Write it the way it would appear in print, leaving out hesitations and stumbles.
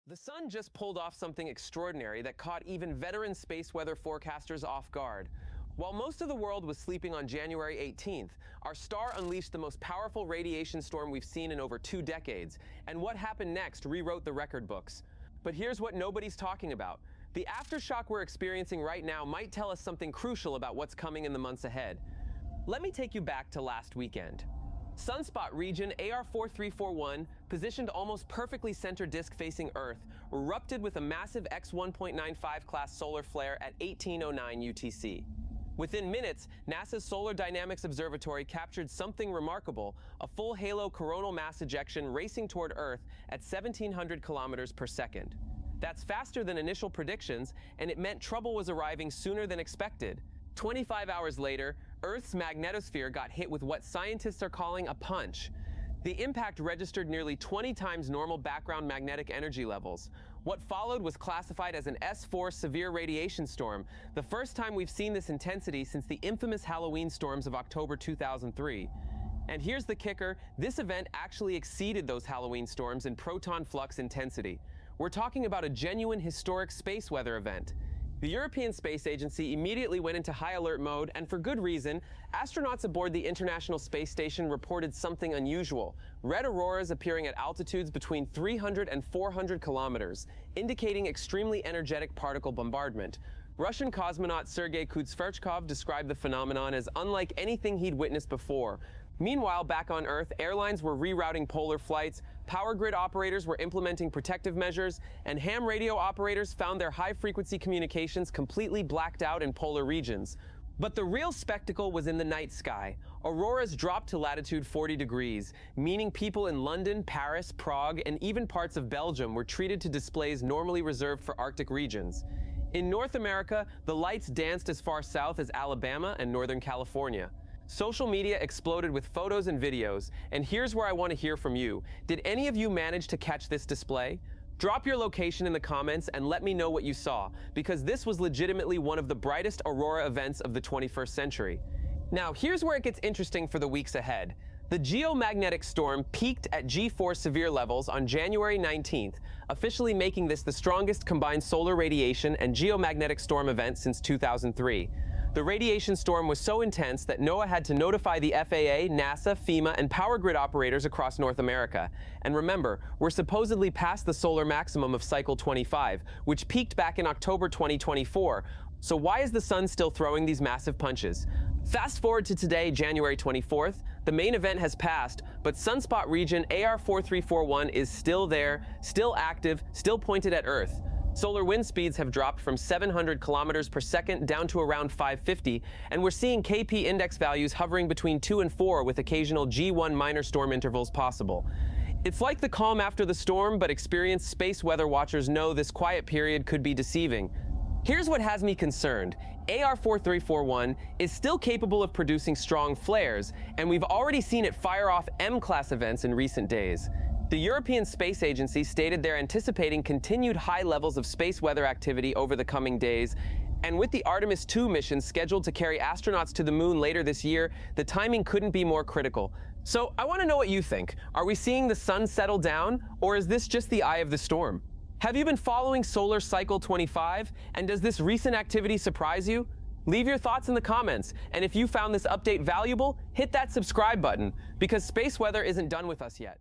The sun just pulled off something extraordinary that caught even veteran space weather forecasters off guard. While most of the world was sleeping on January 18th, our star unleashed the most powerful radiation storm we've seen in over 2 decades, and what happened next rewrote the record books. But here's what nobody's talking about. The aftershock we're experiencing right now might tell us something crucial about what's coming in the months ahead. Let me take you back to last weekend. Sunspot region AR4341, positioned almost perfectly center disk facing Earth, erupted with a massive X1.95 class solar flare at 1809 UTC. Within minutes, NASA's Solar Dynamics Observatory captured something remarkable, a full halo coronal mass ejection racing toward Earth at 1,700 kilometers per second. That's faster than initial predictions, and it meant trouble was arriving sooner than expected. 25 hours later, Earth's magnetosphere got hit with what scientists are calling a punch. The impact registered nearly 20 times normal background magnetic energy levels. What followed was classified as an S4 severe radiation storm, the first time we've seen this intensity since the infamous Halloween storms of October 2003. And here's the kicker, this event actually exceeded those Halloween storms in proton flux intensity. We're talking about a genuine historic space weather event. The European Space Agency immediately went into high alert mode, and for good reason. Astronauts aboard the International Space Station reported something unusual: red auroras appearing at altitudes between 300 and 400 kilometers, indicating extremely energetic particle bombardment. Russian cosmonaut Sergei Kutsverchkov described the phenomenon as unlike anything he'd witnessed before. Meanwhile, back on Earth, airlines were rerouting polar flights, power grid operators were implementing protective measures, and ham radio operators found their high-frequency communications completely blacked out in polar regions. But the real spectacle was in the night sky. Auroras dropped to latitude 40 degrees, meaning people in London, Paris, Prague, and even parts of Belgium were treated to displays normally reserved for Arctic regions. In North America, the lights danced as far south as Alabama and Northern California. Social media exploded with photos and videos, and here's where I want to hear from you. Did any of you manage to catch this display? Drop your location in the comments and let me know what you saw, because this was legitimately one of the brightest aurora events of the 21st century. Now, here's where it gets interesting for the weeks ahead. The geomagnetic storm peaked at G4 severe levels on January 19th, officially making this the strongest combined solar radiation and geomagnetic storm event since 2003. The radiation storm was so intense that NOAA had to notify the FAA, NASA, FEMA, and power grid operators across North America. And remember, we're supposedly past the solar maximum of cycle 25, which peaked back in October 2024. So why is the sun still throwing these massive punches? Fast forward to today, January 24th. The main event has passed, but Sunspot region AR4341 is still there, still active, still pointed at Earth. Solar wind speeds have dropped from 700 kilometers per second down to around 550, and we're seeing KP index values hovering between 2 and 4 with occasional G1 minor storm intervals possible. It's like the calm after the storm, but experienced space weather watchers know this quiet period could be deceiving. Here's what has me concerned. AR4341 is still capable of producing strong flares, and we've already seen it fire off M-class events in recent days. The European Space Agency stated they're anticipating continued high levels of space weather activity over the coming days, and with the Artemis 2 mission scheduled to carry astronauts to the moon later this year, the timing couldn't be more critical. So I want to know what you think. Are we seeing the sun settle down, or is this just the eye of the storm? Have you been following Solar Cycle 25, and does this recent activity surprise you? Leave your thoughts in the comments, and if you found this update valuable, hit that subscribe button, because space weather isn't done with us yet.